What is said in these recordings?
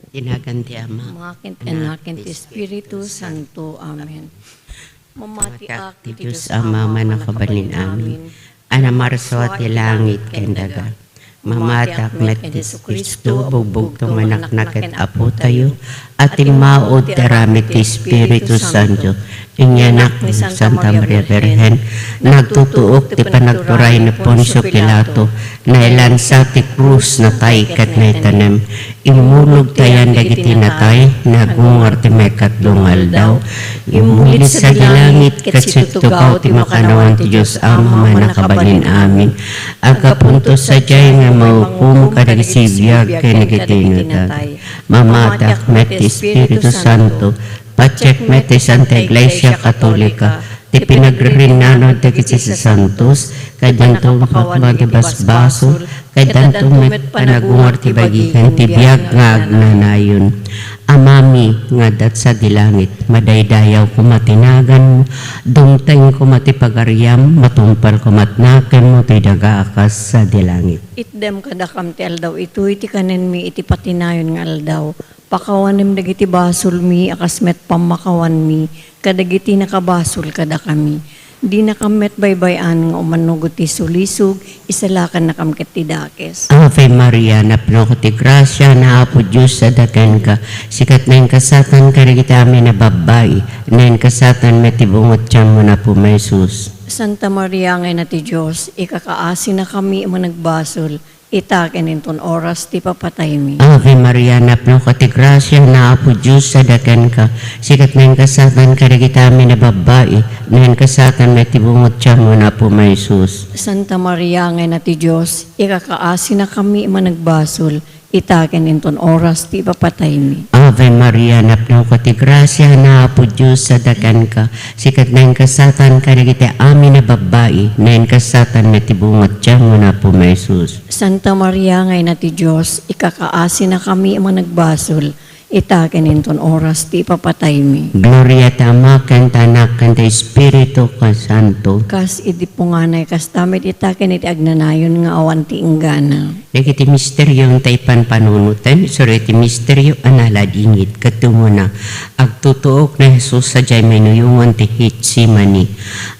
Tinagan ti Ama. Makin enakin ti Espiritu Santo. Amen. Mamatiak Ti Diyos Ama manakabalin amin. Anamarso ti langit kendaga. Mamatak met ti Kristo bugbog tumanaknak ket apo tayo. Ating maod teramit ti Espiritu Santo. Inyanak ni Santa Maria Virgen. Nagtutuok ti panagturay ni Poncio Pilato. Nailansa ti krus na tay ket naitanem. Imulog tayan dagiti natay. Nagungar ti mekat dungal daw. Imulit sa dilangit ket situtugaw ti makanawan ti Diyos Ama manakabalin amin. Agapuntos sa jay nga maukum kadagiti biyag kenegiti natay. Mamatak met ti Espiritu Santo. Pacheck met ti Santa Iglesia Katolika. Ti pinagrinano dagiti sa santos. Kadantong makakuha ti basbasol. Kadantong met panagungar ti bagikan ti biyag nga agnanayon. Amami nga dat sa dilangit. Madaydayaw kumatinagan mo. Dumteng kumati pagaryam. Matumpal kumatnaken mo ti dagaakas sa dilangit. Itdem kadakam ti aldaw ito iti kanen mi iti patinayon nga aldaw. Pakawanem dagiti basol mi akas met pamakawan mi. Kadagiti nakabasol kada kami. Di nakamet baybayan nga umanugot ti sulisog, isalakan na kamket ti dakes. Ave Maria, napno ko ti grasya na apo Diyos sa daken ka. Sikat na yung kasatan ka rin kita amin na babay. Na yung kasatan may tibungot siya mo na po may sus. Santa Maria ngay na ti Diyos, ikakaasi na kami managbasol. Itaken inton oras ti papatay mi. Ave Maria, napno ko ti grasya na apo Diyos sa daken ka. Sikat na yung kasatan ka rin kita amin na babay. Na yung kasatan may tibungot siya mo na po may sus. Santa Maria ngay na ti Diyos, ikakaasi na kami managbasol. Itaken inton oras ti papatay mi. Ave Maria, napno ko ti grasya na apo Diyos sa daken ka. Sikat na yung kasatan ka rin kita amin na babay. Na yung kasatan may tibungot siya mo na po may sus. Santa Maria ngay na ti Diyos, ikakaasi na kami managbasol. Itaken inton oras ti papatay mi. Gloria tama ken tanak ken ti Espiritu Santo. Kas idi punganay kas tamit itaken iti agnanayon nga awan ti inggana. Dagiti misteryo yung taypan panunutan, suro iti misteryo analadingit, katungo na, agtutuok na Jesus sa jay menuyungan ti Hitsimani.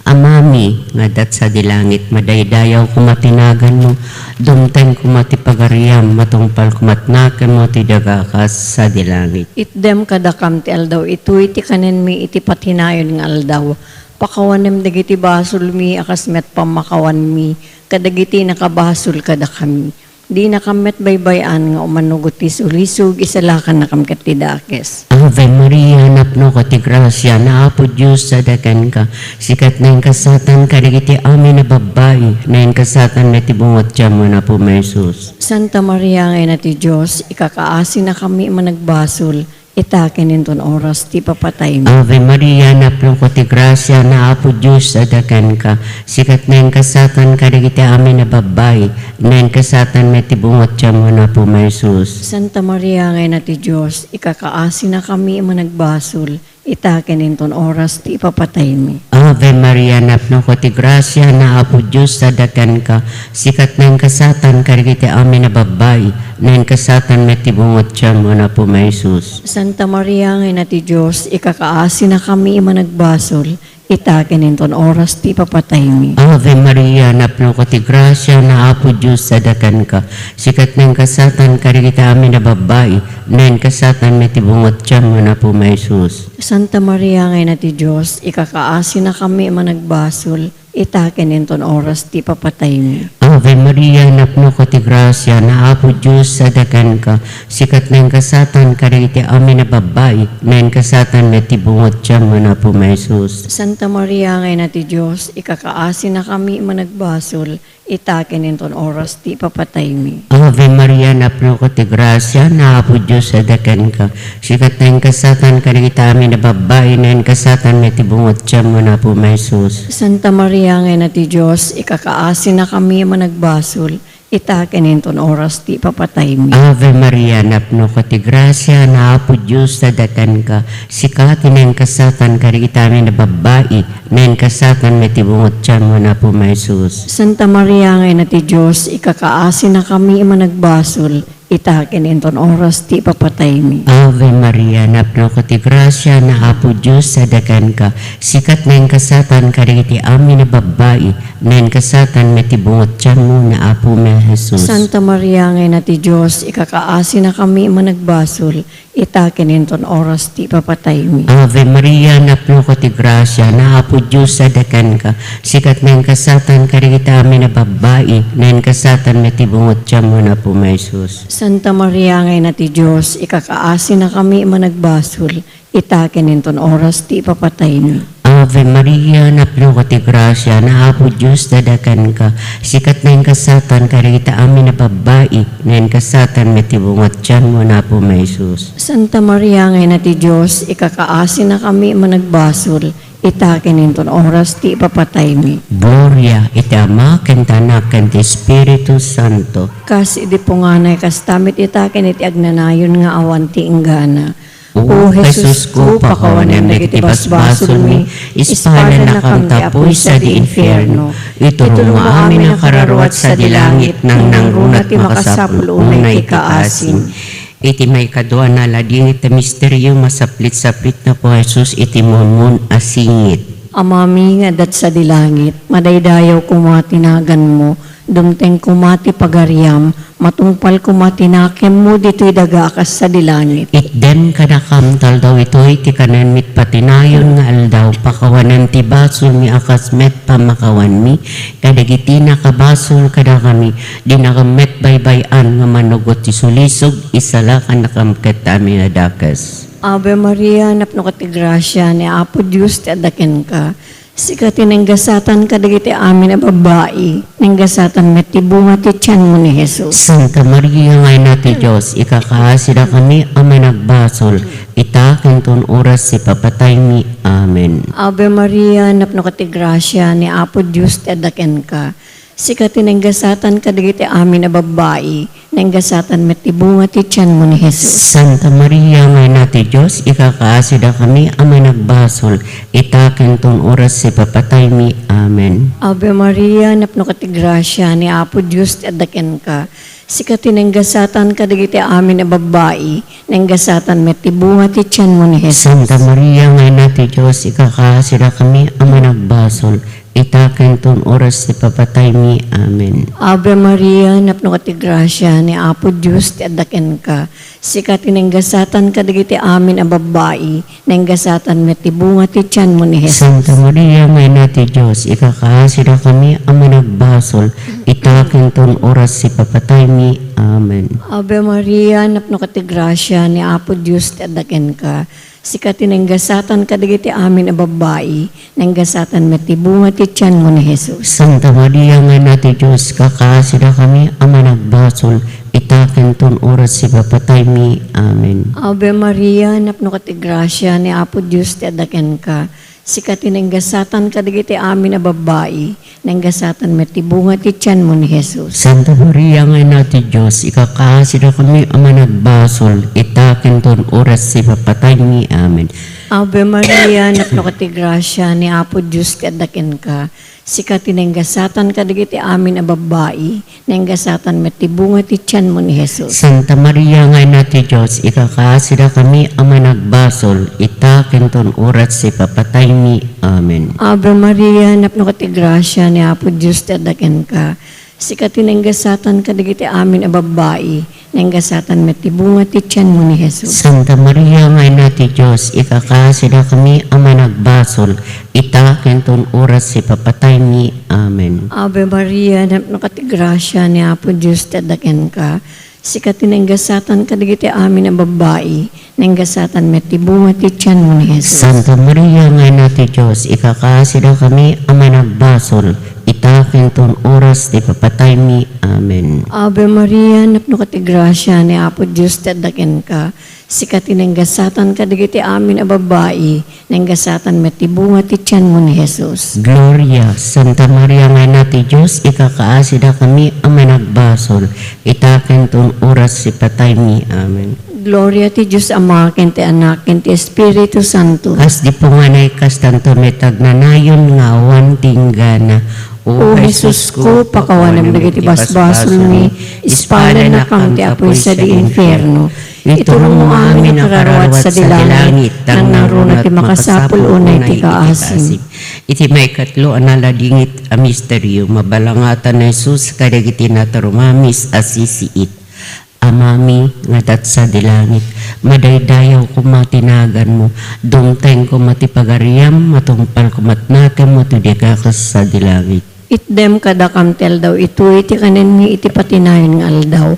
Amami, nga dat sa dilangit, madaydayaw kumatinagan mo, dumteng kumati pagaryam, matungpal kumatnakan mo ti dagakas sa dilangit. Itdem kadakam ti aldaw, ito iti kanen mi iti patinayon nga aldaw. Pakawanem dagiti basol mi, akas met pamakawan mi, kadagiti nakabasol kada kami. Di nakamet baybayan nga umanugot ti sulisog, isalakan na kamket ti dakes. Ave Maria, napno ko ti grasya na apo Diyos sa daken ka. Sikat na yung kasatan ka iti amin na babay. Na yung kasatan na tibungot siya mo na po may sus. Santa Maria ngay na ti Diyos, ikakaasi na kami managbasol. Itaken inton oras ti papatay mi. Ave Maria, napno ko ti grasya na apo Diyos sa daken ka. Sikat na yung kasatan ka iti amin na babay. Na yung kasatan may tibungot siya mo na po may sus. Santa Maria ngay na ti Diyos, ikakaasi na kami managbasol. Itaken inton oras ti papatay mi. Ave Maria, napno ko ti grasya na apo Diyos sa daken ka. Sikat na yung kasatan ka iti amin na babay. Na yung kasatan may tibungot siya mo na po may sus. Santa Maria ngay na ti Diyos, ikakaasi na kami managbasol. Itaken inton oras ti papatay mi. Ave Maria, napno ko ti grasya na apo Diyos sa daken ka. Sikat na yung kasatan ka rin kita amin na babay. Na yung kasatan may tibungot siya mo na po may sus. Santa Maria ngay na ti Diyos, ikakaasi na kami managbasol. Itaken inton oras ti papatay mi. Ave Maria, napno ko ti grasya na apo Diyos sa daken ka. Sikat na yung kasatan ka rin iti amin na babay. Na yung kasatan may tibungot siya mo na po may sus. Santa Maria ngay na ti Diyos, ikakaasi na kami managbasol. Itaken inton oras ti papatay mi. Ave Maria, napno ko ti grasya na apo Diyos sa daken ka. Sikat na yung kasatan ka rin iti amin na babay. Na yung kasatan may tibungot siya mo na po may sus. Santa Maria ngay na ti Diyos, ikakaasi na kami managbasol. Itaken inton oras ti papatay mi. Ave Maria, napno ko ti grasya na apo Diyos sa daken ka. Sikat na yung kasatan ka rin iti amin na babay. Na yung kasatan may tibungot siya mo na po may sus. Santa Maria ngay na ti Diyos, ikakaasi na kami managbasol. itaken inton oras ti papatay mi. Ave Maria, napno ko ti grasya na Apo Diyos sa dagan ka. Sikat na yung kasatan ka rin iti amin na babae, na yung kasatan may tibungot tiyan mo na Apo may Jesus. Santa Maria ngay na ti Diyos, ikakaasi na kami managbasol, itaken inton oras ti papatay mi. Ave Maria, napno ko ti grasya na Apo Diyos sa dagan ka. Sikat na yung kasatan ka rin iti amin na babae, na yung kasatan may tibungot tiyan mo na Apo may Jesus. Santa Maria ngay na ti Diyos, ikakaasi na kami managbasol, itaken inton oras ti papatay mi. Ave Maria, napno ko ti grasya na Apo Diyos dadakan ka. Sikat na yung kasatan ka rin ita amin na babae, na yung kasatan may tibungat tiyan mo na Apo may Jesus. Santa Maria ngay na ti Diyos, ikakaasi na kami managbasol, itaken inton oras ti papatay mi. Gloria, iti Ama, ken Anak, ken ti Espiritu Santo. Kasi di po nga na kastamit itaken iti agnanayon nga awan ti inggana. O Jesus ko, pakawanem dagiti basbasol mi, ispala na kang tapoy sa di infierno. Itulong mo amin ang kararuat sa dilangit, nang nangrunat makasapul unay ikaasim. Iti may kadwa na lading iti misteryo masaplit-saplit na po Jesus iti monmon asingit. Amami nga dat sa dilangit, madaydayaw kumatinagan mo, dumteng kumati pagariam, matungpal kumatinakem mo dito'y dagakas sa dilangit. Itden kadakam daw ito iti kanan mit patinayon nga aldaw pakawanan ti basol mi akas met pamakawan mi kadagiti nakabasol kada kami di nakamet baybayan nga manugot ti sulisog isala ka nakamket amin adakas. Ave Maria, napno ka ti grasya ni Apo Diyos ti adaken ka. Sikati nang gasatan kadagiti amin na babae, nang gasatan met ti bunga ti tiyan mo ni Jesus. Santa Maria ngay na ti Diyos, ikakaasida kami ang managbasol, itakin ton oras si papatay mi. Amen. Ave Maria, napno ka ti grasya ni Apo Diyos ti adaken ka. Sikati nang gasatan kadagiti amin na babae, nang gasatan met ti bunga ti tiyan mo ni Jesus. Santa Maria ngay na ti Diyos, ikakaasida kami ang managbasol, itakin ton oras si papatay mi. Amen. Ave Maria, napno ka ti grasya ni Apo Diyos ti adaken ka. Sikati nang gasatan kadagiti amin na babae, nang gasatan met ti bunga ti tiyan mo ni Jesus. Santa Maria ngay na ti Diyos, ikakaasida kami ang managbasol, itakin ton oras si papatay mi. Amen. Ave Maria, napno ka ti grasya ni Apo Diyos ti adaken ka. Sikati nang gasatan kadagiti amin a babae, nang gasatan met ti bunga ti tiyan mo ni Jesus. Santa Maria ngay na ti Diyos, ikakaasida kami ang managbasol, itakin ton oras si papatay mi. Amen. Ave Maria, napno ka ti grasya ni Apo Diyos ti adaken ka. Sikati nang gasatan kadagiti amin a babae, nang gasatan met ti bunga ti tiyan mo ni Jesus. Santa Maria ngay na ti Diyos, kakaasida kami ang managbasol, itakin ton oras si papatay mi. Amen. Ave Maria, napno ka ti grasya ni Apo Diyos ti adaken ka. Sikati nang gasatan kadagiti amin a babae, nang gasatan met ti bunga ti tiyan mo ni Jesus. Santa Maria ngay na ti Diyos, ikakaasida kami ang managbasol, itakin ton oras si papatay mi. Amen. Ave Maria, napno ka ti grasya ni Apo Diyos ti adaken ka. Sikati nang gasatan kadagiti amin a babae, nang gasatan met ti bunga ti tiyan mo ni Jesus. Santa Maria ngay na ti Diyos, ikakaasida kami ang managbasol, itakin ton oras si papatay mi. Amen. Ave Maria, napno ka ti grasya ni Apo Diyos ti adaken ka. Sikati nang gasatan kadagiti amin a babae, nang gasatan met ti bunga ti tiyan mo ni Jesus. Santa Maria ngay na ti Diyos, ikakaasida kami ang managbasol, itakin ton oras si papatay mi. Amen. Ave Maria, napno ka ti grasya ni Apo Diyos ti adaken ka. Sikati nang gasatan kadagiti amin a babae, nang gasatan met ti bunga ti tiyan mo ni Jesus. Santa Maria ngay na ti Diyos, ikakaasida kami ang managbasol, itakin ton oras ti papatay mi. Amen. Ave Maria, napno ka ti grasya ni Apo Diyos ti adaken ka. Sikati nang gasatan kadagiti amin a babae, nang gasatan met ti bunga ti tiyan mo ni Jesus. Gloria, Santa Maria ngay na ti Diyos, ikakaasida kami ang managbasol, itakin ton oras si patay mi. Amen. Gloria ti Diyos Ama, ken ti Anak, ken ti Espiritu Santo. Kas di po nga na ikas tanto may tagnanayon nga awan tinggana, O Jesus ko, pakawanam dagiti basbasol mi, ispala na kam ti apoy sa di inferno. Itulong mo amin ang kararawat sa dilangit, nang narunat ti makasapul unay ti kaasim. Iti may katlo analadingit a misteryo, mabalangatan na Jesus kadagiti natarumamis asisiit. Amami nga dat sa dilangit, madaydayaw ko matinagan mo, dumteng ko matipagariam, matungpal ko matnakem mo, tudigakas sa dilangit. Itdem kadakam tel daw ito, iti kanin mi iti patinayon nga aldaw.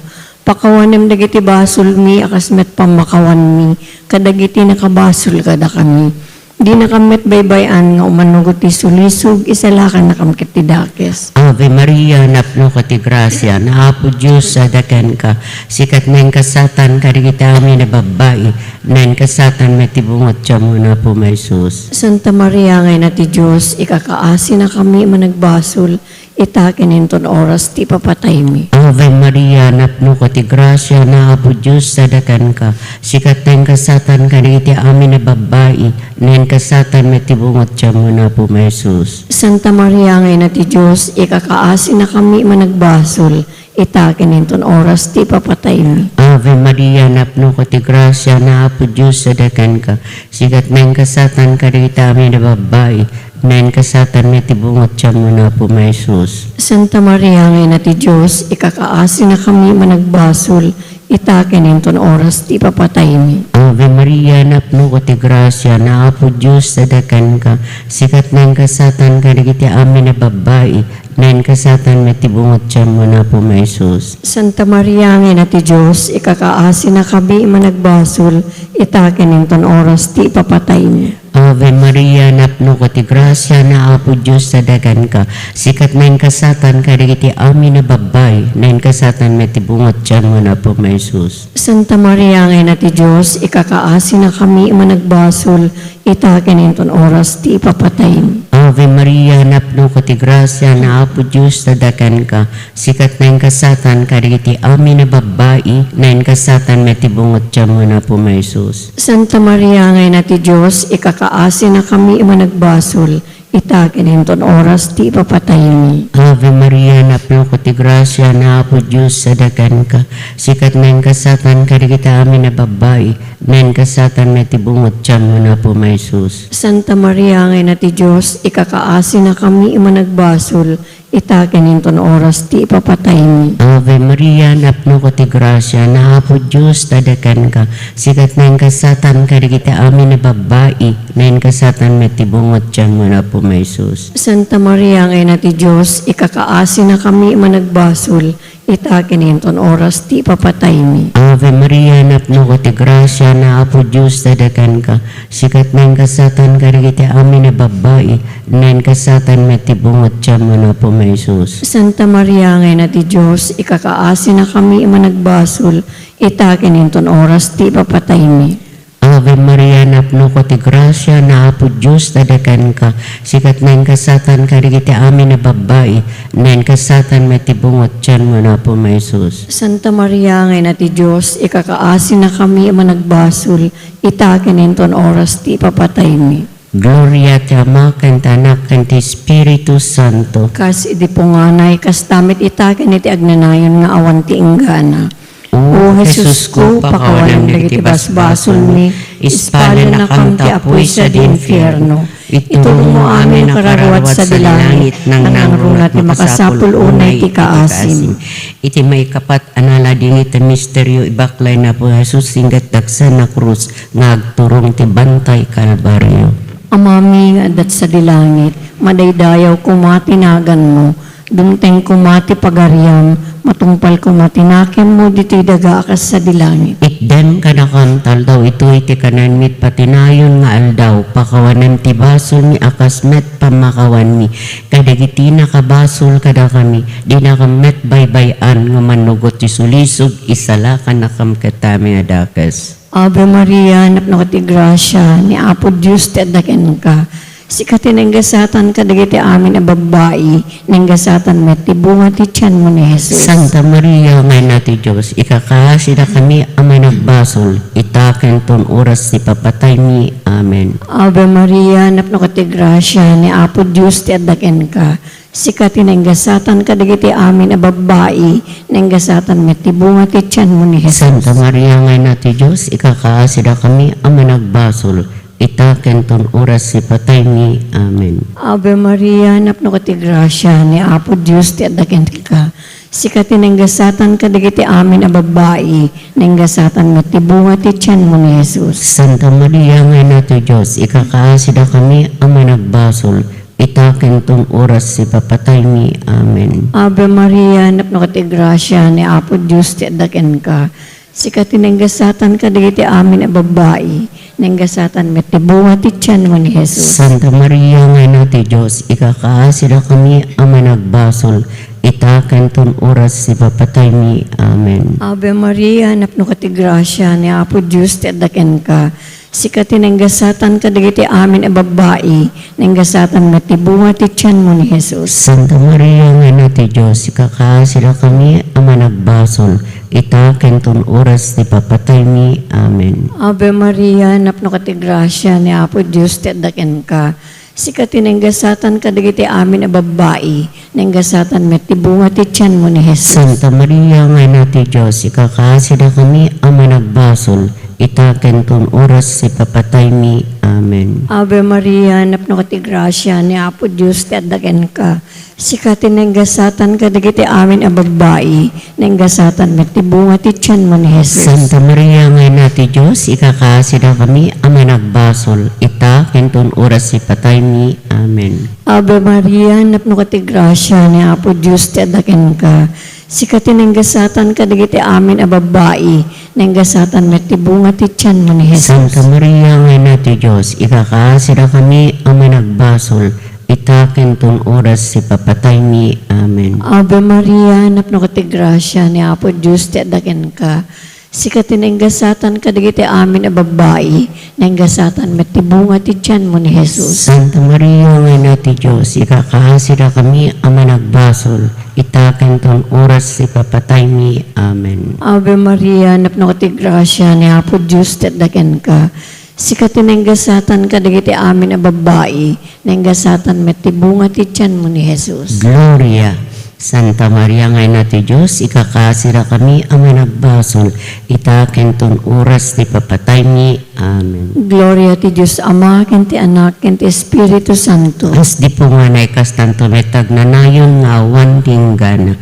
Pakawanem dagiti basol mi, akas met pamakawan mi, kadagiti nakabasol kada kami. Di nakamet baybayan nga umanugot ti sulisog, isalakan nakamkit ti dakes. Ave Maria, napno ka ti grasya, naapo Diyos sa dakan ka, sikat na yung kasatan karigiti amin na babae, na yung kasatan may tibungot siya muna po may sus. Santa Maria ngay na ti Diyos, ikakaasi na kami managbasol, itakin inton oras ti papatay mi. Ave Maria, napno ka ti grasya, naapo Diyos sa dakan ka, sikat na yung kasatan karigiti amin na babae, na yung kasatan may tibungot siya muna po may sus. Santa Maria ngay na ti Diyos, ikakaasi na kami managbasol, itakin inton oras ti papatay mi. Ave Maria, napno ko ti grasya, naapo Diyos sa dakan ka, sikat na yung kasatan karigiti amin na babae, na yung kasatan may tibungot siya muna po may sus. Santa Maria ngay na ti Diyos, ikakaasi na kami managbasol, itakin inton oras ti papatay mi. Ave Maria, napno ko ti grasya, naapo Diyos sa dakan ka, sikat na yung kasatan karigiti amin na babae, na yung kasatan may tibungot siya muna po may sus. Santa Maria ngay na ti Diyos, ikakaasi na kami managbasol, itakin inton oras ti papatay mi. Ave Maria, napno ko ti grasya, naapo Diyos sa dagan ka, sikat na yung kasatan karigiti amin na babae, na yung kasatan may tibungot siya muna po may sus. Santa Maria ngay na ti Diyos, ikakaasi na kami managbasol, itakin inton oras ti papatay mi. Ave Maria, napno ko ti grasya, naapo Diyos sa dagan ka, sikat na yung kasatan karigiti amin na babae, na yung kasatan may tibungot siya muna po may sus. Santa Maria ngay na ti Diyos, ikakaasi na kami managbasol, itakin inton oras ti papatay mi. Ave Maria, napno ko ti grasya, naapo Diyos sa dagan ka, sikat na yung kasatan karigiti amin na babae, na yung kasatan may tibungot siya muna po may sus. Santa Maria ngay na ti Diyos, ikakaasi na kami managbasol, itakin inton oras ti papatay mi. Ave Maria, napno ko ti grasya, naapo Diyos sa dagan ka, sikat na yung kasatan karigiti amin na babae, na yung kasatan may tibungot siya muna po may sus. Santa Maria ngay na ti Diyos, ikakaasi na kami managbasol, itakin inton oras ti papatay mi. Ave Maria, napno ko ti grasya, naapo Diyos sa dagan ka, sikat na yung kasatan karigiti amin na babae, na yung kasatan may tibungot siya muna po may sus. Santa Maria ngay na ti Diyos, ikakaasi na kami managbasol, itakin inton oras ti papatay mi. Ave Maria, napno ko ti grasya, naapo Diyos sa dagan ka, sikat na yung kasatan karigiti amin na babae, na yung kasatan may tibungot siya muna po may sus. Santa Maria ngay na ti Diyos, ikakaasi na kami managbasol, itakin inton oras ti papatay mi. Gloria ti Ama, ken ti Anak, ken ti Espiritu Santo. Kas idi punganay, kas tamit itakin iti agnanayon nga awan ti inggana. O Jesus ko, pakawanan dagiti basbasol mi, ispala na kam ti apoy sa di infierno. Itulong mo amin kararawat sa dilangit, nang nangrunat ni makasapul unay ti kaasim. Iti may kapat anala din iti misteryo ibaklay na po Jesus singgat daksa na krus, nga agturong ti bantay kalbaryo. Amami nga adat sa dilangit, madaydayaw kumatinagan mo, dumteng kumati pagariam, matungpal kumatinakem mo diti daga akas sa dilangit. Itden kanakantal daw ito iti kanan mit patinayon nga aldaw, pakawanan ti basol mi akas met pamakawan mi, kadagiti nakabasol kada kami, di nakamet baybayan nga manugot ti sulisog, isala ka nakamkatami adakas. Ave Maria, napno ti grasya, ni Apo Diyos ti adaken ka. Sikatin ang gasatan kadagiti amin na babae, ng gasatan met ti bunga ti tiyan mo ni Jesus. Santa Maria, ngay nati Diyos, ikakahasi na kami amay nagbasol, itaken ton oras si papatay mi. Amen. Ave Maria, napno ti grasya, ni Apo Diyos ti adaken ka. Sikati nenggasatan kadagiti amin a babae, nenggasatan met tibunga ti tiyan mo ni Jesus. Santa Maria ngay na ti Diyos, ikakaasida kami ang managbasol, itaken ton oras si patay mi. Amen. Ave Maria, napno ka ti grasya, ni Apo Diyos ti adaken ka. Sikati nenggasatan kadagiti amin a babae, nenggasatan met tibunga ti tiyan mo ni Jesus. Santa Maria ngay na ti Diyos, ikakaasida kami ang managbasol, itaken ton oras si papatay mi. Amen. Ave Maria, napno ka ti grasya, ni Apo Diyos ti adaken ka. Sikati nenggasatan kadagiti amin a babae, nenggasatan met tibunga ti tiyan mo ni Jesus. Santa Maria ngay na ti Diyos, ikakaasida kami ang managbasol, itaken ton oras si papatay mi. Amen. Ave Maria, napno ka ti grasya, ni Apo Diyos ti adaken ka. Sikati nenggasatan kadagiti amin a babae, nenggasatan met tibunga ti tiyan mo ni Jesus. Santa Maria ngay na ti Diyos, ikakaasida kami ang managbasol, itaken ton oras ni papatay mi. Amen. Ave Maria, napno ka ti grasya, ni Apo Diyos ti adaken ka. Sikati nenggasatan kadagiti amin a babae, nenggasatan met tibunga ti tiyan mo ni Jesus. Santa Maria ngay na ti Diyos, ikakaasida kami ang managbasol, itaken ton oras si papatay mi. Amen. Ave Maria, napno ka ti grasya, ni Apo Diyos ti adaken ka. Sikati nenggasatan kadagiti amin a babae, nenggasatan met tibunga ti tiyan mo ni Jesus. Santa Maria ngay na ti Diyos, ikakaasida kami ang managbasol, itaken ton oras si patay mi. Amen. Ave Maria, napno ka ti grasya, ni Apo Diyos ti adaken ka. Sikati nenggasatan kadagiti amin a babae, nenggasatan met tibunga ti tiyan mo ni Jesus. Santa Maria ngay na ti Diyos, ikakaasida kami ang managbasol, itaken ton oras si papatay mi. Amen. Ave Maria, napno ka ti grasya, ni Apo Diyos ti adaken ka. Sikati nenggasatan kadagiti amin a babae, nenggasatan met tibunga ti tiyan mo ni Jesus. Santa Maria ngay na ti Diyos, ikakaasida kami ang managbasol, itaken ton oras si papatay mi. Amen. Ave Maria, napno ka ti grasya, ni Apo Diyos ti adaken ka. Sikati nenggasatan kadagiti amin a babae, nenggasatan met tibunga ti tiyan mo ni Jesus. Gloria. Santa Maria ngay na ti Diyos, ikakaasida kami ang managbasol, itaken ton oras ni papatay mi. Amen. Gloria ti Diyos Ama, ken ti Anak, ken ti Espiritu Santo. As di po nga naikas tanto metag na nayon nga awan tinggana.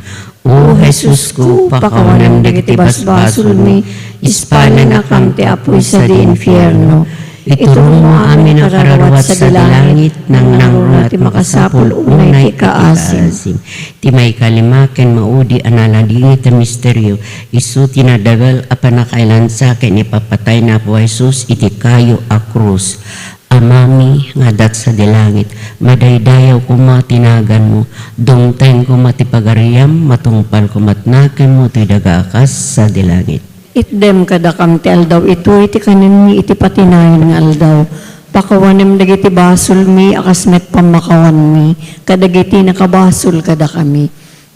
O Jesus ko, pakawanan dagiti basbasol mi, ispanan akam ti apoy sa di infierno. Iturong mo amin ang kararawat sa dilangit, nang nangrungat ti makasapul unay ti kaasim. Ti may kalimaken maudi analadingit ti misteryo, isu tinadagal a panakailan sa akin ipapatay na po Jesus iti kayo a krus. Amami nga dat sa dilangit, madaydayaw ko matinagan mo, dongteng ko matipagariam, matungpal ko matnaken mo ti dagakas sa dilangit. Itdem kadakam ti aldaw ito, iti kanin mi iti patinayon nga aldaw. Pakawanem dagiti basol mi, akas met pamakawan mi, kadagiti nakabasol kada kami.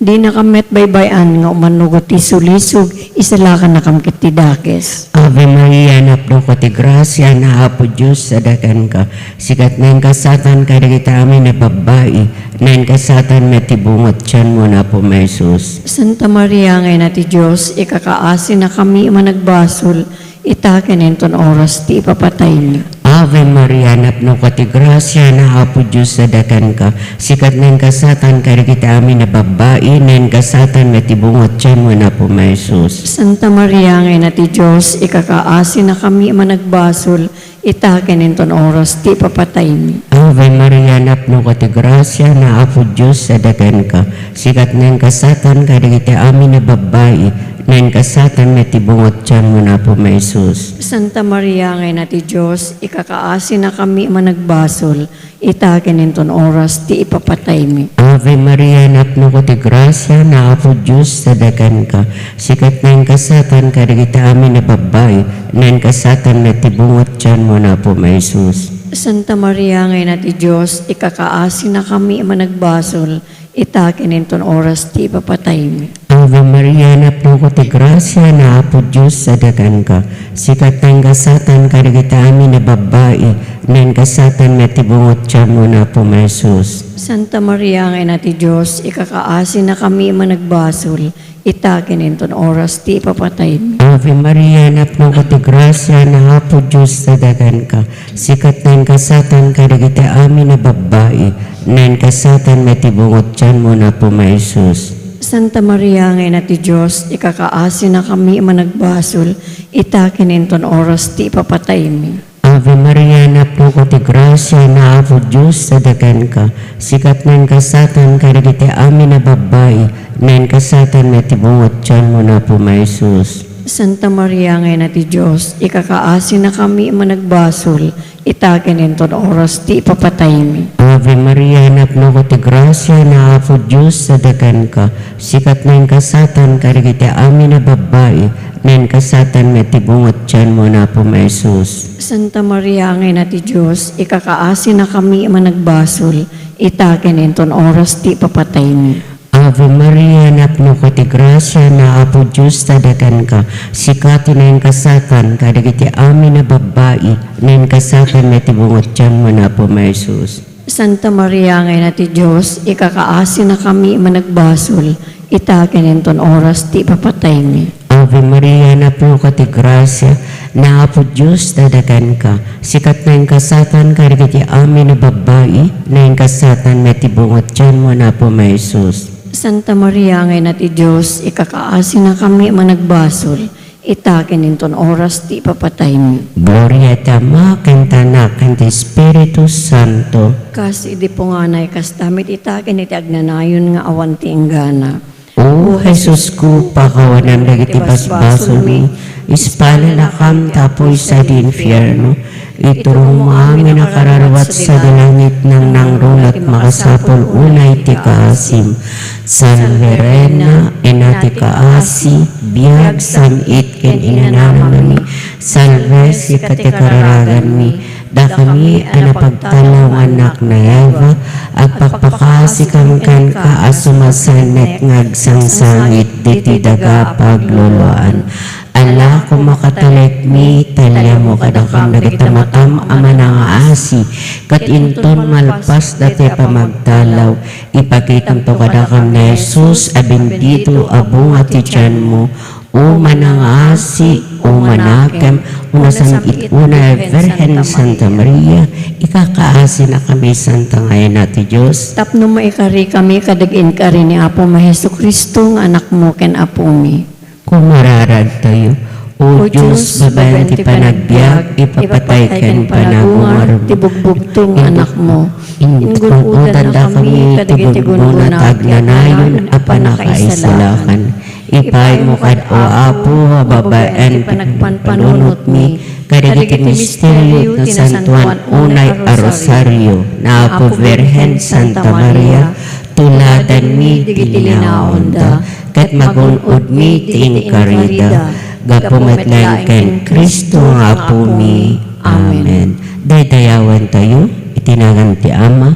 Di nakamet baybayan nga umanugot ti sulisog, isalakan nakamkit ti dakes. Ave Maria, napno ko ti grasya na Apo Diyos sa dagan ka. Sikat na yung kasatan ka kita amin na babae, na yung kasatan na tibungot tiyan mo na po may Jesus. Santa Maria ngay na ti Diyos, ikakaasin na kami managbasol, itaken enton oras ti ipapatay mi. Ave Maria, napno ko ti grasya na Apo Diyos sa dagan ka. Sikat na yung kasatan ka kita amin na babae, na yung kasatan na tibungot tiyan mo na po may Jesus. Santa Maria ngay na ti Diyos, ikakaasin na kami managbasol, itaken enton oras ti ipapatay mi. Ave Maria, napno ko ti grasya na Apo Diyos sa dagan ka. Sikat na yung kasatan ka kita amin na babae, na yung kasatan na tibungot tiyan mo na po may Jesus. Santa Maria ngay na ti Diyos, ikakaasin na kami managbasol, itaken enton oras ti ipapatay mi. Ave Maria, napno ko ti grasya na Apo Diyos sa dagan ka. Sikat na yung kasatan ka kita amin na babae, na yung kasatan na tibungot tiyan mo na po may Jesus. Santa Maria ngay na ti Diyos, ikakaasin na kami managbasol, itaken enton oras ti ipapatay mi. Ave Maria, napno ko ti grasya na apo Diyos sa dagan ka. Sikat ng kasatan karigita amin na babae, nen kasatan met tibungot siya mo na po Jesus. Santa Maria, ang ina ti Diyos, ikakaasin na kami managbasol, itakin inton oras ti papatay mi. Ave Maria, napno ko ti grasya na apo Diyos sa dagan ka. Sikat ng kasatan karigita amin na babae, nen kasatan met tibungot siya mo na po Jesus. Santa Maria, ang ina ti Diyos, ikakaasin na kami managbasol, itakin inton oras ti papatay mi. Ave Maria, napno ko ti grasya na apo Diyos sa dagan ka. Sikat ng kasatan karigiti amin na babae, nen kasatan met tibungot siya mo na po Jesus. Santa Maria, ang ina ti Diyos, ikakaasin na kami managbasol, itakin inton oras ti papatay mi. Ave Maria, napno ko ti grasya na apo Diyos sa dagan ka. Sikat ng kasatan karigiti amin na babae, nen kasatan met tibungot siya mo na po Jesus. Santa Maria, ang ina ti Diyos, ikakaasin na kami managbasol, itakin inton oras ti papatay mi. Ave Maria, napno ko ti grasya na apo Diyos sa dagan ka. Sikati na yung kasatan karigiti amin na babae, nen kasatan met tibungot siya mo na po Jesus. Santa Maria, ang ina ti Diyos, ikakaasin na kami managbasol, itakin inton oras ti papatay mi. Ave Maria, napno ko ti grasya na apo Diyos sa dagan ka. Sikat na yung kasatan karigiti amin na babae, na yung kasatan met tibungot siya mo na po Jesus. Santa Maria, ang ina ti Diyos, ikakaasin na kami managbasol, itakin inton oras ti papatay mi. Gloria Tama, Tanak, and the Espiritu Santo. Kasi di po nga na ikastamit itakin iti agnanayon nga awan ti inggana. O Jesus ko, pakawanan dagiti basbasol mi, ispala na kam tapoy sa di infierno, iturong mo amin na kararawat sa dalangit ng nangrulat makasapol unay ti kaasim. San Verena, inati kaasi, biyag samit ken inananaman mi, salvesi kati kararagan mi, da kami anapagtalaw anak na Eva, at pagpakasi kang kan ka asumasanet ngagsangsangit diti daga pagluluan. Ala ko makatalit mi, talya mo kadakang nagitamatam ama nga asi, kat inton malpas dati pamagtalaw, ipakitam to kadakang na Jesus, abindito abong ati tiyan mo, o manangasi, o manakem, unasamit una Virgen Santa Maria, ikakaasi na kami Santa ngayon natin Diyos. Tapno maikari kami kadagin ka rin ni Apo Maheso Kristo, nga anak mo ken Apo mi. Kung mararad tayo, O Diyos, babayan ti panagbiag, ipapatay ken panagungar, tibugbugtong anak mo. Inguludan da kami, tibugbo na tagnanayon, apanakaisalakan. Ipay mo kad o apo, babayan, panagpanpanunot mi, karigiti misteryo na santuan unay a rosaryo, na Apo Virgen Santa Maria, tuladan mi, dilinaonda, kat magunod mi, tingkarida, gapumatlan ken Kristo nga Apo mi. Amen. Daydayawan tayo, itinagan ti Ama,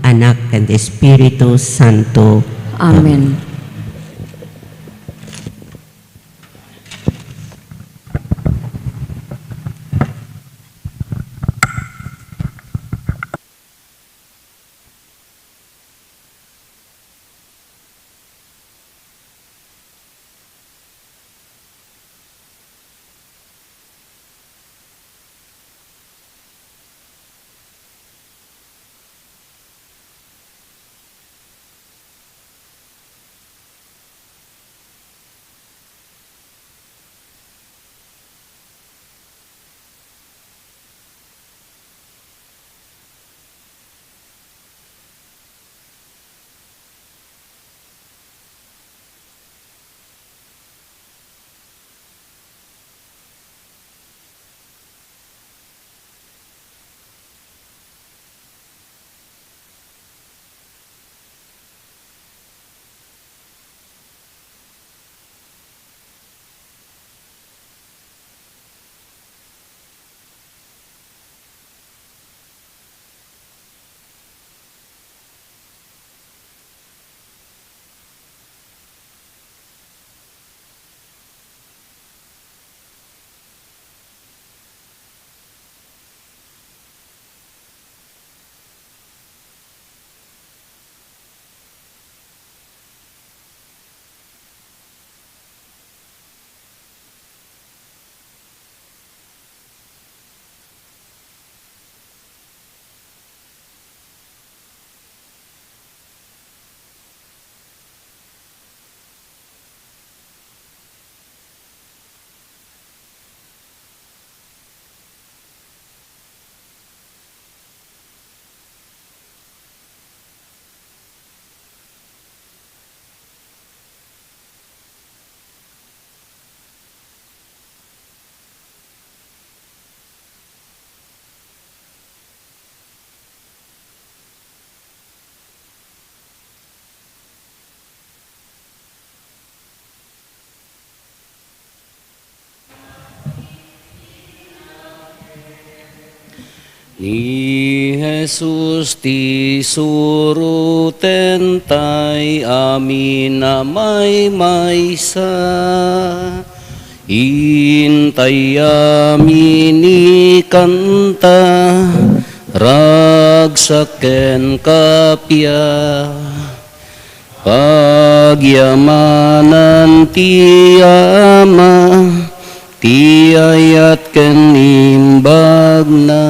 Anak, and Espiritu Santo. Amen. Ni Jesus ti suruten tay amin na may maysa. Intay amin ni kanta ragsaken kapya. Pagyamanan ti ama ti ayat ken imbag na.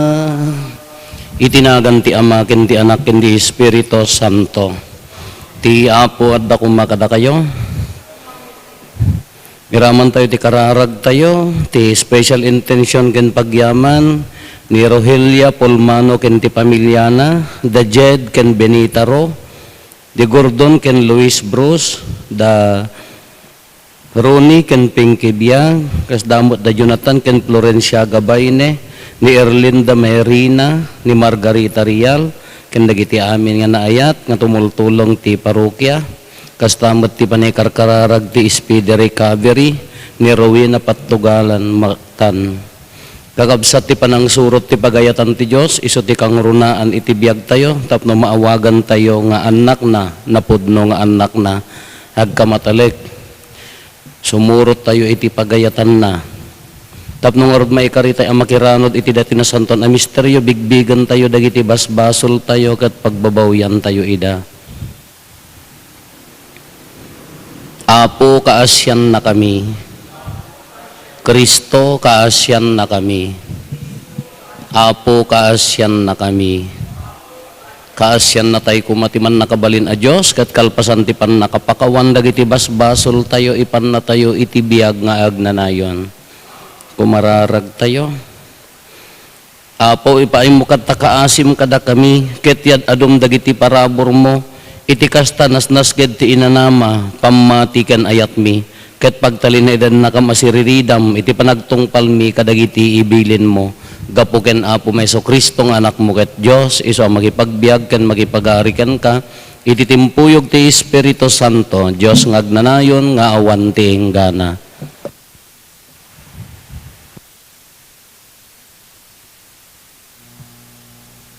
Itinagan ti ama ken ti anak ken ti Espiritu Santo. Ti apo adda kumakada kayo. Miraman tayo ti kararag tayo, ti special intention ken pagyaman ni Rogelia Polmano ken ti pamilyana, the Jed ken Benita Ro, the Gordon ken Luis Bruce, the Ronnie ken Pinky Biang, kas damot da Jonathan ken Florencia Gabayne, ni Erlinda Merina, ni Margarita Rial, ken dagiti amin nga naayat, nga tumultulong ti parokya, kas damot ti panikarkararag ti speedy recovery, ni Rowena Pattugalan Maktan. Kakabsat ti panang surot ti pagayatan ti Diyos, iso ti kang runaan iti biyag tayo, tapno maawagan tayo nga anak na, napudno nga anak na, agkamatalik. Sumurot tayo iti pagayatan na. Tapno nga rod maikarita ang makiranod iti dati na santon, a misteryo, bigbigan tayo, dagiti basbasol tayo, kat pagbabawyan tayo ida. Apo, kaasyan na kami. Kristo, kaasyan na kami. Apo, kaasyan na kami. Kaasyan na tayo kumatiman nakabalin a Diyos, kat kalpasan ti pan nakapakawan, dagiti basbasol tayo, ipan na tayo, itibiyag nga agnanayon. Kumararag tayo. Apo, ipaay mo kat takaasim kada kami, ket yad adum dagiti parabor mo, iti kasta nasnasged ti inanama, pamatikan ayat mi, ket pagtalinedan na kamasiriridam, iti panagtungpal mi kadagiti ibilin mo, gapuken Apo Meso Kristo nga anak mo ket Diyos, iso magipagbiag ken magipagarikan ka, iti timpuyog ti Espiritu Santo, Diyos nga agnanayon nga awan ti enggana.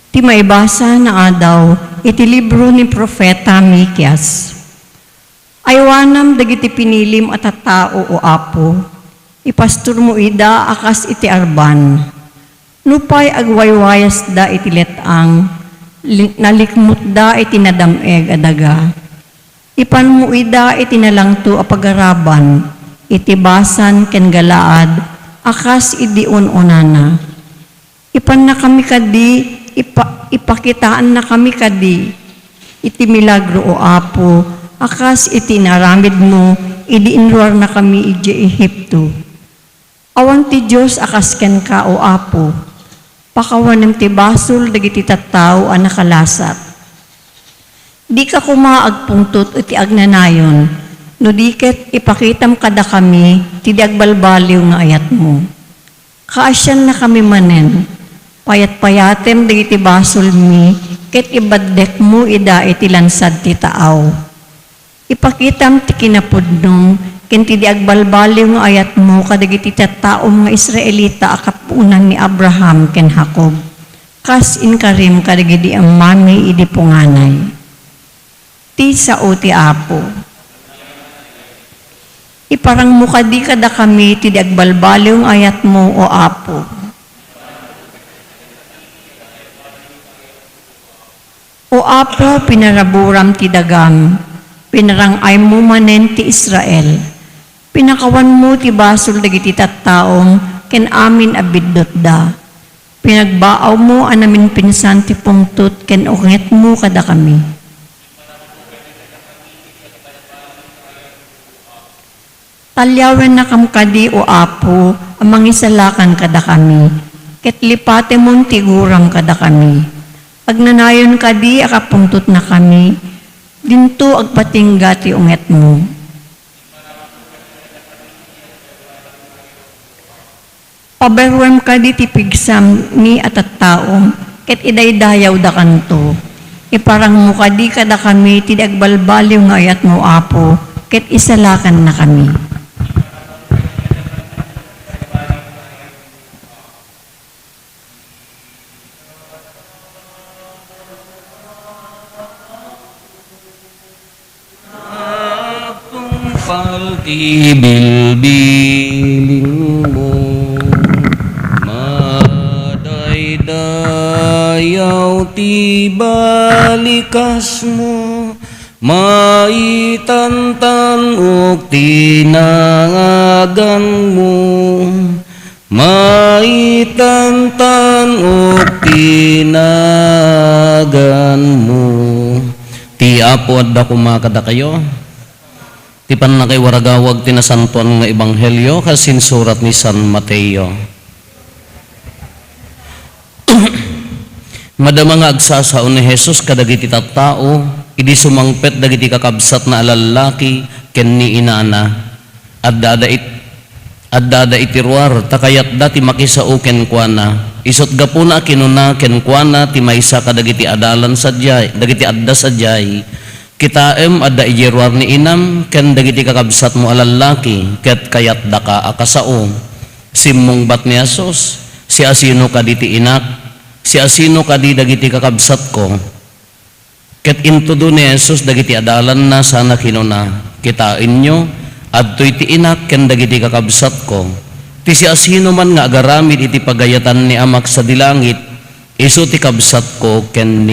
Ti maibasa na adaw, iti libro ni Propeta Mikias. Aywanam dagiti pinilim at tao o Apo, ipastur mo ida akas iti arban. Nupay agwaywayas da iti letang, nalikmut da iti nadameg adaga. Ipan mo ida iti nalangto a pagaraban, iti basan ken galaad, akas idi unana. Ipan na kami kadi, ipakitaan na kami kadi, iti milagro o Apo, akas iti naramid mo, idi inruar na kami iti Ehipto. Awan ti Diyos akas ken ka o Apo, pakawanem ti basol dagiti tattao a nakalasat. Di ka kumaagpungtot iti agnanayon, no diket ipakitam kada kami, ti agbalbaliw nga ayat mo. Kaasyan na kami manen, payat-payatem dagiti basol mi, ket ibaddek mo ida iti lansad ti taaw. Ipakitam ti kinapudnong, kinti di agbalbaliw nga ayat mo, kadagiti tattaom nga Israelita akapunan ni Abraham ken Jacob. Kas inkarim kadagiti ang mami idi punganay. Ti sao ti Apo. Iparang mo kadi kada kami, ti di agbalbaliw nga ayat mo o Apo. O Apo, pinaraburam ti dagam, pinarangay mo manen ti Israel. Pinakawan mo ti basol dagiti tattaom, ken amin abiddot da. Pinagbaaw mo anamin pinsan ti pungtot, ken unget mo kada kami. Talyawen na kamkadi o Apo, ang mangisalakan kada kami, ket lipate mong tiguram kada kami. Agnanayon kadi akapungtot na kami, dinto agpatingga ti unget mo. Paberwem kadi ti pigsam ni atattaom, ket idaydayaw da kanto. Iparang mo kadi kada kami, ti agbalbaliw nga ayat mo Apo, ket isalakan na kami. ti bilbilin mo, madaydayaw ti balikas mo, maitantan og tinangagan mo, maitantan og tinagan mo. Ti Apo adda kumakada kayo. Ti panakay waragawag tinasantuan nga ebanghelyo kasin surat ni San Mateo. Madama nga agsasaon ni Jesus kadagiti tattao, idi sumangpet dagiti kakabsat na alalaki ken ni inana. Addada itiruar takayat dati makisao ken kuana. Isot gapuna kinuna ken kuana ti maysa kadagiti adalan sadyay, dagiti adda sadyay. Kitaem adda ijeruar ni inam ken dagiti kakabsat mo alalaki ket kayat daka akasao. Simmong bat ni Jesus, si asino kaditi inak, si asino kadi dagiti kakabsat ko. Ket intudo ni Jesus dagiti adalan na sana kinuna. Kitain nyo, adtoy ti inak ken dagiti kakabsat ko. Ti si asino man nga agaramid iti pagayatan ni amak sa dilangit, iso ti kabsat ko ken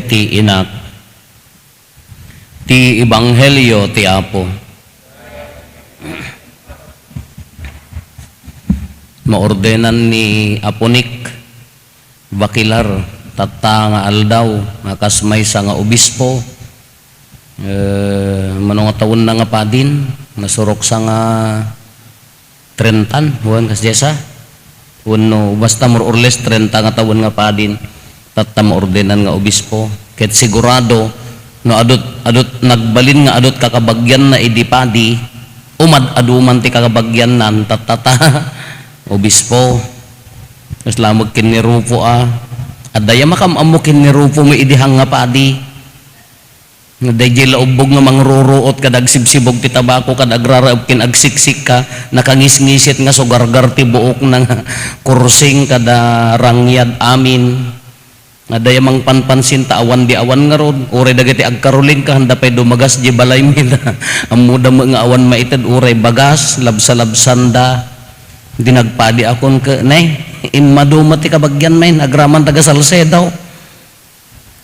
ti inak. Ti ebanghelyo ti Apo. Maordenan ni Aponik Bakilar tatta nga aldaw nga kasmay sa nga obispo manong taon na nga padin nasurok sa nga 30 buwan kasjesa uno basta more or less 30 nga taon nga padin tatta maordenan nga obispo ket sigurado no adot nagbalin nga adot kakabagyan na idipadi umad aduman ti kakabagyan nan tatata obispo islamog kinirupo adaya makamamo kinirupo mo idihang nga padi nadayjay laubog nga mangruruot kadag sibsibog ti tabako kadag raraab kinagsiksik ka nakangis-ngisit nga sugargar ti buok ng kursing kada rangyad amin adaya mang panpansin ta awan di awan nga rod uray dagiti agkaruling ka handa pay dumagas di balay mila amuda mo nga awan maited uray bagas labsa-labsan da dinagpadi akon ka nay imaduma ti kabagyan may nagraman taga Salcedo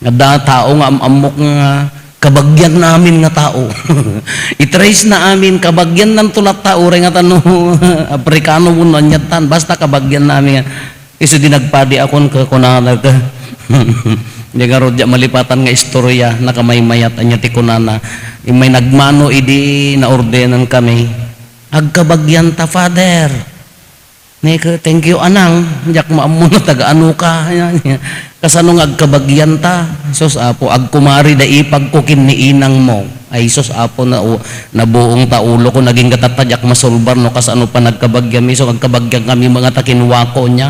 da tao nga amok nga kabagyan namin nga tao itrace na amin kabagyan ng tulat tao uray nga tano Afrikano mo nyatan basta kabagyan namin iso dinagpadi akon ka kunana ka di nga rodya malipatan nga istorya nakamaymayat anya ti kunana may nagmano idi na ordenan kami agkabagyan ta father thank you anang jak maamo na taga ano ka kasano nga agkabagyan ta sos Apo agkumari da ipagkukin ni inang mo ay sos Apo na nabuong taulo ko naging katatadyak masulbar no kasano pa nagkabagyan mi so agkabagyan kami mga takinwako niya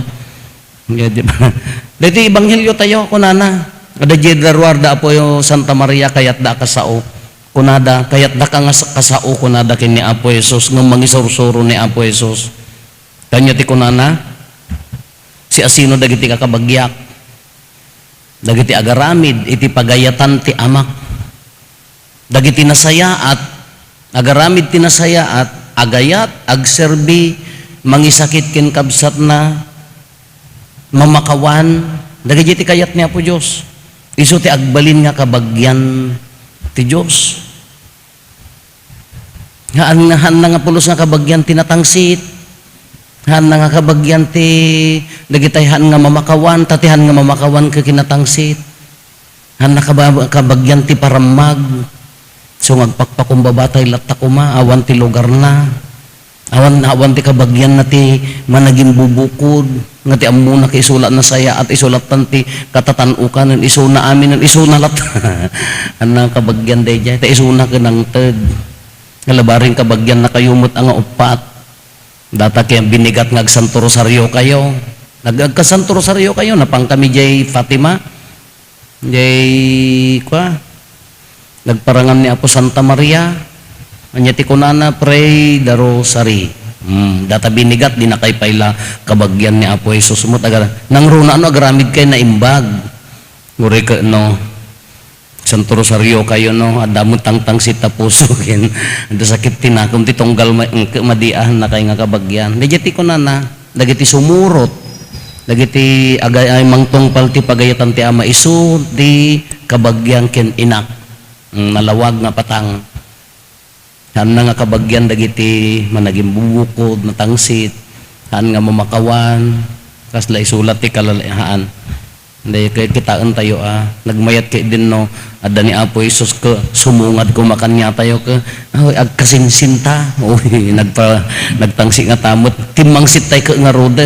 di ba dito ebanghelyo tayo kunana ada jedarwarda Apo yung Santa Maria kayat da kasao kunada kayat da ka nga kasao kunada kini Apo Jesus ng mangisur-suro ni Apo Jesus kanya ti kunana si asino dagiti kakabagyak dagiti agaramid iti pagayatan ti amak dagiti nasaya at agaramid ti nasaya at agayat agserbi mangisakit ken kabsat na mamakawan dagiti kayat ni Apo Dios isu ti agbalin nga kabagyan ti Dios han nga pulos nga kabagyan tinatangsit han nga kabagyan ti dagitayhan nga mamakawan tatihan nga mamakawan ka kinatangsit han kabagyan ti paramag so ngagpakpakumbabatay latta kuma awan ti lugar na awan ti kabagyan na ti managing bubukod nga ti amuna ka isulat na saya at isulatan ti katatanukan isuna amin isuna lat ang kabagyan day jay ta isuna ka ng ted ngalabaring kabagyan na kayumot ang upat data kaya binigat nga agsanto rosaryo kayo nagagkasanto rosaryo kayo napang kami jay Fatima jay nagparangan ni Apo Santa Maria anya ti kunana pray the rosary data binigat di na kay paila kabagyan ni Apo Jesus mo taga nang runa ano agaramid kay na imbag nguri ka no Santo Rosario kayo no, adamon tangtang sita puso ken ando sakit tinakom ti tunggal madiahan na kay nga kabagyan. Dagiti ko na dagiti sumurot, dagiti agay ay mangtungpal ti pagayatan ti ama isu di kabagyan ken inak nalawag nga patang. Han na nga kabagyan dagiti managing bubukod natangsit, han nga mamakawan, kasla isulat ti kalalahaan. Hindi kaya kitaan tayo nagmayat kay din no adda ni Apo Isus ka sumungad ko makanya tayo ka agkasingsinta nagtangsi nga tamot timangsit tayo ka nga roda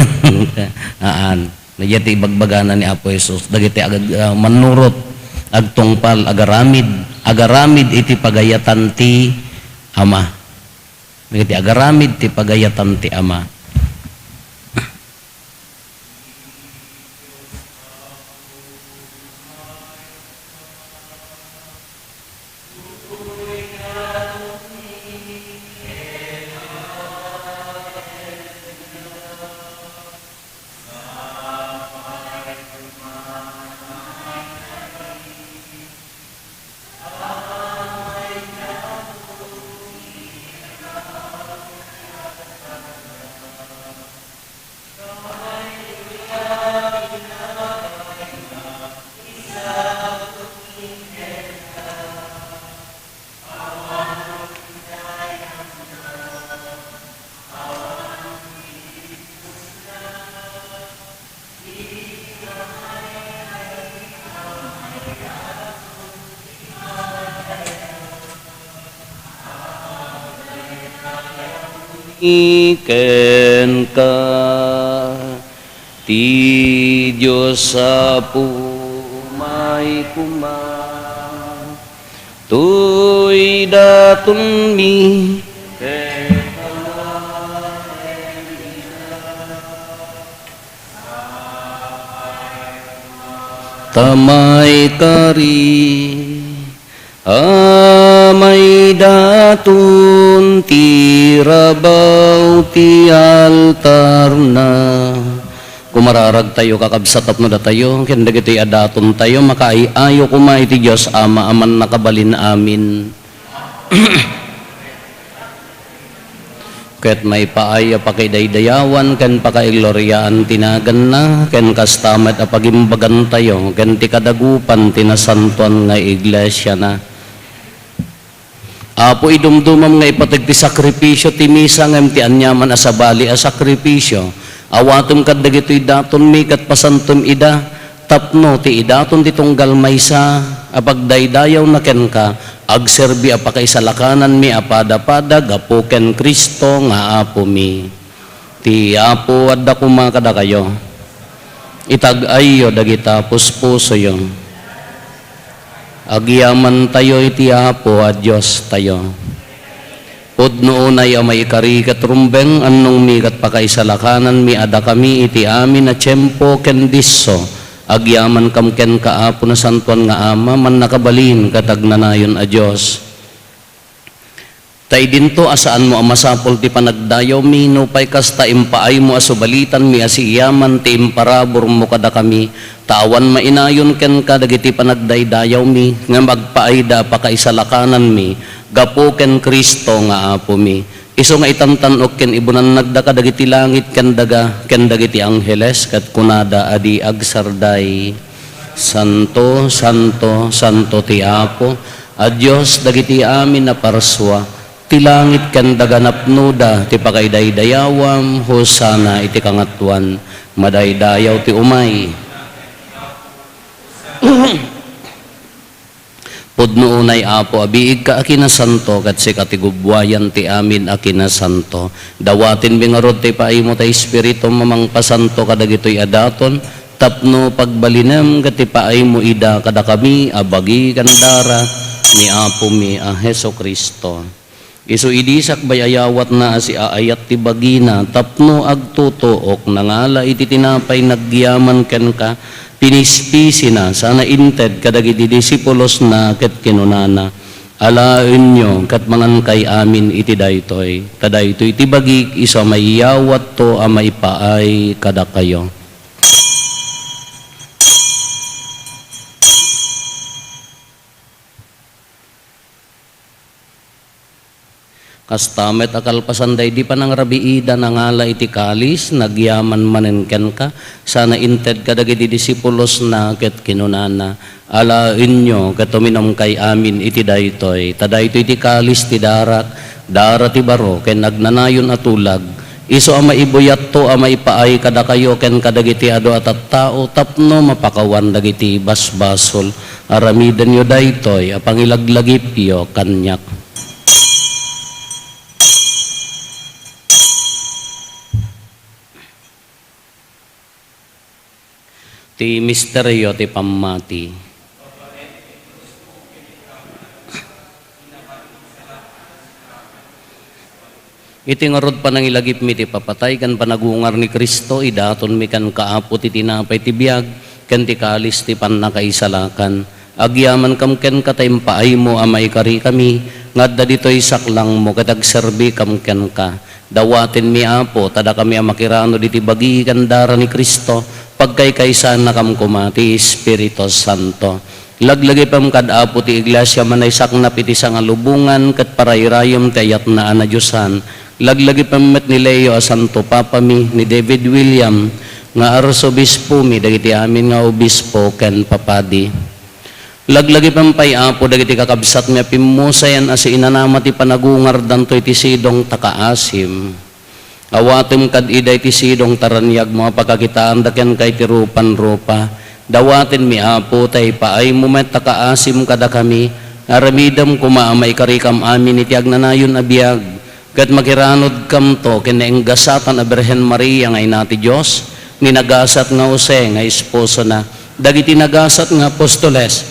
nagyati ibagbagana ni Apo Isus dagiti manurot agtungpal agaramid iti pagayatan ti ama dagiti agaramid ti pagayatan ti ama. Iken ka ti Diyos sa pumay kuma tuy datun mi tamay kari amay datun tirabaw ti altar na kumararag tayo kakabsatap no datayo ken dagiti adaton tayo makaiayo kuma iti Dios ama aman nakabalin amin. Ket may paaya pakidaydayawan ken pakailoryaan tinagan na ken kastamet a pagimbagan tayo ken ti kadagupan tinasantuan nga iglesia na. Apo idumdumam nga ipatag ti sakripisyo ti misa ngem ti anyaman asabali a sakripisyo. Awatom kad dagitoy daton mi kat pasantom ida tapno ti idaton ti tunggal maysa a pagdaydayaw na ken ka agserbi a pakaisalakanan mi apada-pada gapo ken Kristo nga apo mi. Ti apo adda kuma kada kayo. Itag-ayo dagita puspuso yo. Agyaman tayo iti apo a Diyos tayo. Pudno unay amay ikari katrumbeng annong mi kat pakaisalakanan mi ada kami iti amin na tiyempo ken disso. Agyaman kam ken kaapo na santuan nga ama man nakabalin katagnanayon a Diyos. Tay dinto asaan mo amasapol ti panagdayaw mi no pay kasta impaay mo asubalitan mi asiyaman ti imparabor mo kada kami tawan mainayon ken kadagiti panagdaydayaw mi nga magpaayda pakaisalakanan mi gapo ken Kristo nga apo mi iso nga itantanok ken ibunan nagda kadagiti langit ken daga ken dagiti angheles ket kunada adi agsarday santo santo santo ti apo a Dios dagiti amin na parswa ti langit ken daganapnuda ti pakaidaydayawam hosana iti kangatuan madaydayaw ti umay. Pudno unay apo abiig ka akina santo kat si katigubwayan ti amin akina santo dawatin bingarod ti paimo ta espiritu mamang pasanto kadagitoy adaton tapno pagbalinem kat ti paimo ida kada kami abagi kandara ni apo mi a Heso Kristo. Isu idisak bayayawat na si aayat ti bagina tapno agtutuok nangala iti tinapay nagyaman ken ka pinispisi na sana inted kadagiti disipulos na ket kinunana alaen nyo kat mangan kay amin iti daytoy kadaytoy ti bagik iso mayawat to a maipaay kada kayo. Kastamet akalpasanday di pa nang rabiida nangala iti kalis, nagyaman manenken ka, sana inted ka dagiti disipulos na ket kinunana, ala inyo katuminom kay amin iti daytoy, tadaytoy iti kalis ti darak, dara ti baro, ken nagnanayon atulag, iso ama ibuyat to ama ipaay kada kayo ken kadagiti ado at tao tapno mapakawan dagiti basbasol, aramiden yo daytoy, apangilaglagip yo kanyak. Ti misteryo ti pammati. Iti ngarod pa nang ilagip mi ti papatay kan panagungar ni Kristo idaton mi kan kaapo ti tinapay ti biag ken ti kalis ti pannakaisalakan. Agyaman kam ken katayem paay mo amay kari kami ngadda ditoy saklang mo katagserbi kam ken ka. Dawaten mi apo tada kami a makirano diti bagi kandara ni Kristo pagkaykaysan na kam kumati Espiritu Santo. Laglagay pam kadapo ti iglesia manay saknap iti sangalubungan kat parayrayom ti ayat na anadyosan. Laglagay pam met ni Leo a Santo Papa mi ni David William nga arsobispo mi dagiti amin nga obispo ken papadi. Laglagay pam pay apo dagiti kakabsat mi pimusayan as inanama ti panagungar dantoy ti sidong takaasim. Awatem kad iday ti sidong taranyag mga pagkakitaan dakyan kay ti rupan-rupa. Dawaten mi apo tay paay mumet takaasim kada kami. Aramidam kumaamay karikam amin iti agnanayon abiyag. Kat makiranod kam to kinaenggasatan a Birhen Maria nga inati Diyos. Ninagasat nga Jose nga esposo na. Dagiti nagasat nga apostoles.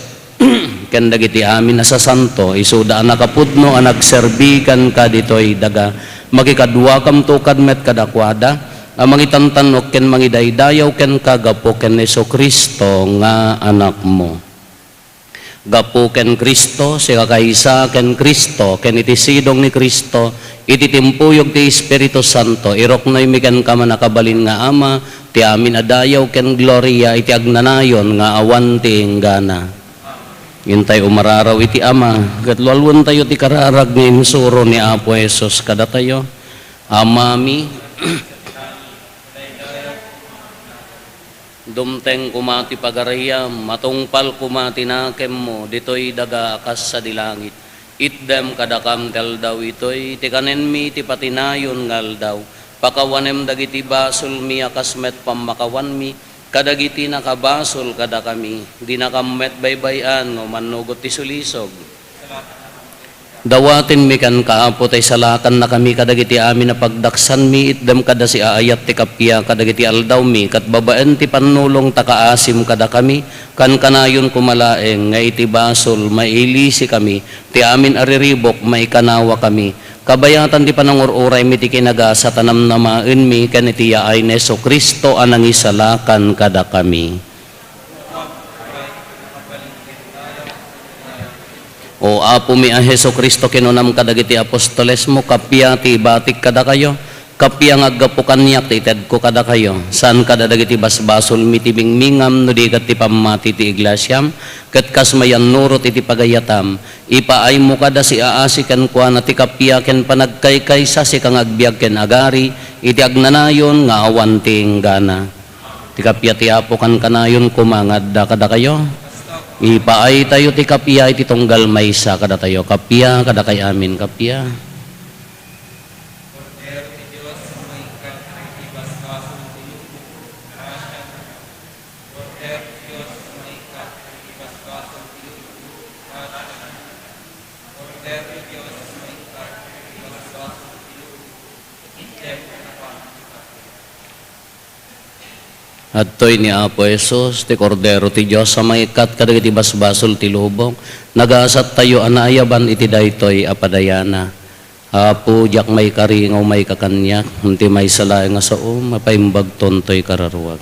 Ken dagiti amin na sa santo. Isuda nakapudno ang nagserbikan ka ditoy daga. Makikadwa kam tukad met kadakwada, mangitantanok ken mangidaydayaw ken kagapo ken Heso Kristo nga anak mo. Gapo ken Kristo, siya kaysa ken Kristo, ken iti sidong ni Kristo, iti timpuyog ti Espiritu Santo, iroknoy mi ken kama nakabalin nga ama, ti amin adayaw ken gloria, iti agnanayon nga awan ti inggana. Intay umararaw iti ama, gatlualwan tayo ti kararag ni insuro ni Apo Jesus kada tayo. Amami, dumteng kumati pagarayam, matungpal kumati nakem mo, ditoy daga akas sa dilangit. Itdem kadakam kaldaw itoy, ti kanen mi ti patinayon ngaldaw. Pakawanem dagiti basol mi akas met pamakawan mi, kadagiti nakabasol kada kami, di nakamet baybayan no manugot ti sulisog. Dawatin mi kan kaapo tay salakan na kami kadagiti amin na pagdaksan mi itdem kada si aayat ti kapya kadagiti aldaw mi kat babaen ti panulong takaasim kada kami kan kanayon kumalaeng nga iti basol mailisi kami ti amin ariribok maikanawa kami. Kabayatan di panangururay mi ti kinagasa tanam namaen mi ken iti yaay ni Heso Kristo anang isalakan kada kami. O apo mi a Heso Kristo kinunam kadagiti apostoles mo kapya ti batik kada kayo kapya nga aggapukan niyak ti ited ko kada kayo saan kada dagiti basbasol mi ti mingmingam no di kat ti pamati ti iglesyam ket kasmayan nurot iti pagayatam ipaay mo kada si aasi ken kuana ti kapya ken panagkaykaysa si kang agbiag ken agari iti agnanayon nga awan ti inggana ti kapya ti apo kan kanayon kumangad da kada kayo. Ipaay tayo ti kapya iti tunggal maysa kada tayo kapya kada kay amin kapya. Adtoy ni Apo Jesus, ti Kordero ti Diyos, sa maikat kadagiti basbasol ti lubong, nagasat tayo anayaban iti daytoy apadayana. Apo, jak may karingaw may kakanyak, unti may salay nga sao, mapaimbag tontoy kararuwag.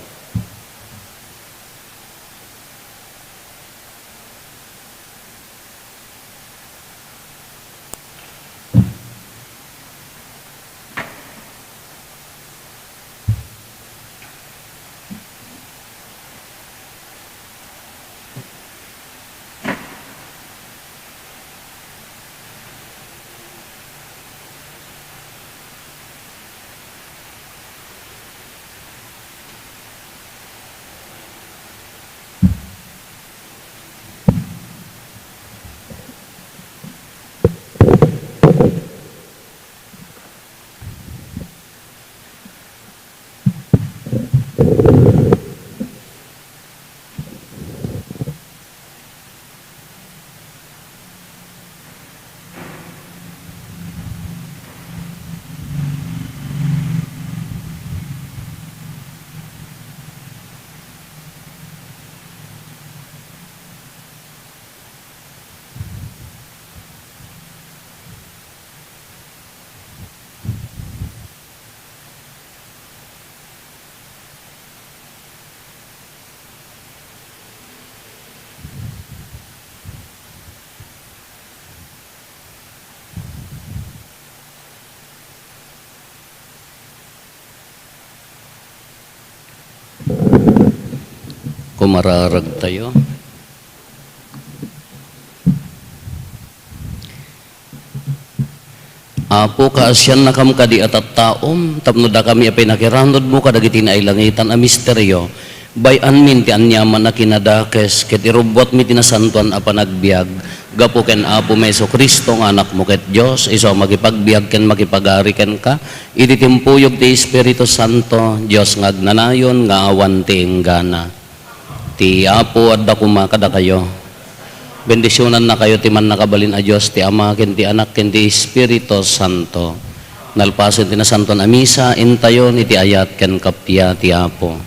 mararag tayo. Apo kaasyan na kam kadi atat taom, tapno da kami apay nakiranod mo kadagiti na ilangitan a misteryo, bayan min ti anyaman na kinadakes, ket irubot mi tinasantuan a panagbiag, gapo ken Apo Meso Kristo nga anak mo ket Dios, iso magipagbiag ken makipagari ken ka, iti timpuyog ti Espiritu Santo, Dios nga agnanayon nga awan ti enggana. Ti Apo adda kumakada kayo. Bendisyonan na kayo ti man nakabalin a Dios, ti Ama ken ti Anak ken ti Espiritu Santo. Nalpasen ti nasanton a misa, intayon iti ayat ken kapya ti Apo.